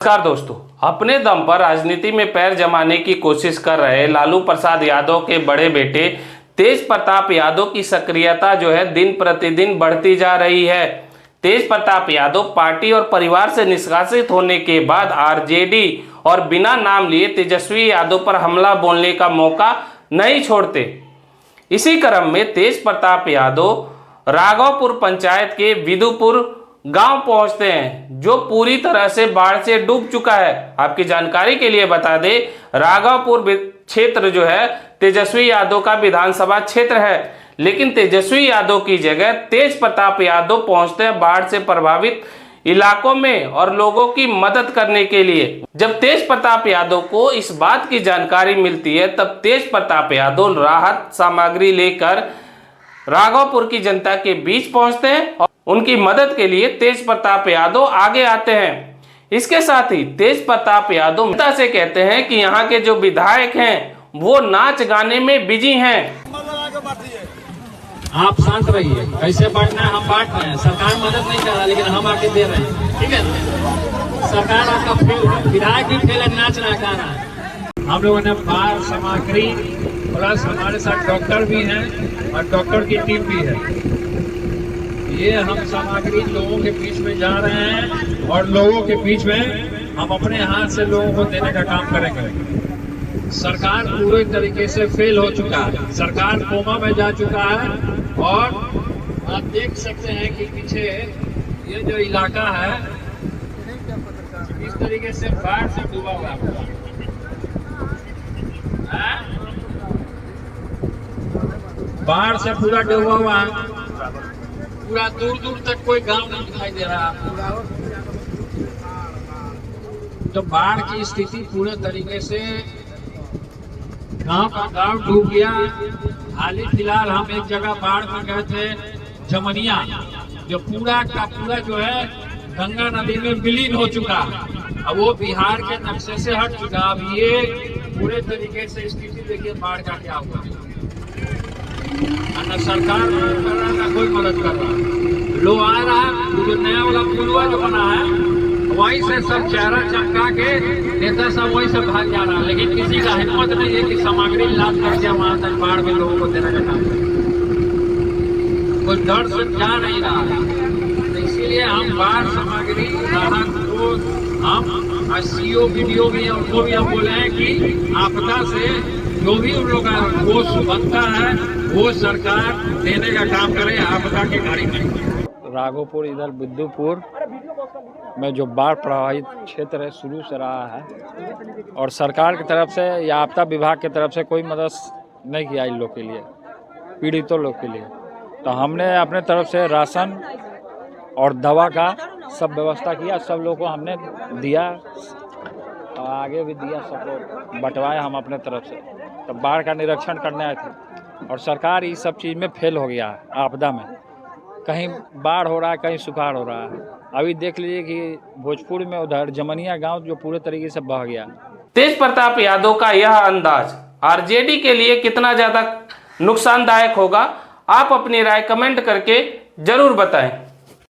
नमस्कार दोस्तों, अपने दम पर राजनीति में पैर जमाने की कोशिश कर रहे लालू प्रसाद यादव के बड़े बेटे तेज प्रताप यादव की सक्रियता जो है दिन प्रतिदिन बढ़ती जा रही है। तेज प्रताप यादव पार्टी और परिवार से निष्कासित होने के बाद आरजेडी और बिना नाम लिए तेजस्वी यादव पर हमला बोलने का मौका नहीं छोड़ते। इसी क्रम में तेज प्रताप यादव राघवपुर पंचायत के विदुपुर गांव पहुंचते हैं, जो पूरी तरह से बाढ़ से डूब चुका है। आपकी जानकारी के लिए बता दें, राघवपुर क्षेत्र जो है तेजस्वी यादव का विधानसभा क्षेत्र है, लेकिन तेजस्वी यादव की जगह तेज प्रताप यादव पहुंचते हैं बाढ़ से प्रभावित इलाकों में और लोगों की मदद करने के लिए। जब तेज प्रताप यादव को इस बात की जानकारी मिलती है, तब तेज प्रताप यादव राहत सामग्री लेकर राघवपुर की जनता के बीच पहुंचते हैं और उनकी मदद के लिए तेज प्रताप यादव आगे आते हैं। इसके साथ ही तेज प्रताप यादव जनता से कहते हैं कि यहाँ के जो विधायक हैं वो नाच गाने में बिजी हैं। आप शांत रहिए, कैसे बांटना है हम बांट रहे हैं। सरकार मदद नहीं कर रहा, लेकिन हम आके दे रहे हैं, ठीक है। सरकार आपका फेल, विधायक भी फेल है, नाच ना गाना। हम लोगों ने बाढ़ सामग्री प्लस हमारे साथ डॉक्टर भी हैं और डॉक्टर की टीम भी है। ये हम सामग्री लोगों के बीच में जा रहे हैं और लोगों के बीच में हम अपने हाथ से लोगों को देने का काम करेंगे। सरकार पूरे तरीके से फेल हो चुका है, सरकार कोमा में जा चुका है और आप देख सकते हैं कि पीछे ये जो इलाका है इस तरीके से बाढ़ से डूबा हुआ है। बाढ़ से पूरा डूबा हुआ है, पूरा दूर दूर तक कोई गांव नहीं दिखाई दे रहा। तो बाढ़ की स्थिति पूरे तरीके से गांव का गांव डूब गया। हाल ही फिलहाल हम एक जगह बाढ़ में गए थे, जमनिया, जो पूरा का पूरा जो है गंगा नदी में विलीन हो चुका। अब वो बिहार के नक्शे से हट चुका। अब ये पूरे तरीके से स्थिति देखिए बाढ़ का क्या हुआ। न सरकार मदद कर रहा, न कोई मदद कर रहा। लो आ रहा, जो नया वाला पुलवा जो बना है वहीं से सब चेहरा चमका के नेता सब वहीं से भाग जा रहा, लेकिन किसी का हिम्मत नहीं है कि सामग्री लाद करके वहां तक बाढ़ में लोगों को देने का काम। कोई डर से जा नहीं रहा, तो इसीलिए हम बाढ़ सामग्री राहत को हम सीओ वीडियो भी उनको भी हम बोले हैं कि आपदा से जो भी उन लोग वो बनता है वो सरकार देने का काम करे, आपदा के गाड़ी में। राघवपुर इधर विदुपुर में जो बाढ़ प्रभावित क्षेत्र है शुरू से रहा है और सरकार की तरफ से या आपदा विभाग की तरफ से कोई मदद नहीं किया इन लोग के लिए, पीड़ितों लोग के लिए। तो हमने अपने तरफ से राशन और दवा का सब व्यवस्था किया, सब लोगों को हमने दिया और आगे भी दिया, सबको बंटवाया हम अपने तरफ से। तो बाढ़ का निरीक्षण करने आए थे और सरकार इस सब चीज़ में फेल हो गया है। आपदा में कहीं बाढ़ हो रहा है, कहीं सुखाड़ हो रहा है। अभी देख लीजिए कि भोजपुर में उधर जमनिया गांव जो पूरे तरीके से बह गया। तेज प्रताप यादव का यह अंदाज आरजेडी के लिए कितना ज्यादा नुकसानदायक होगा, आप अपनी राय कमेंट करके जरूर बताएं।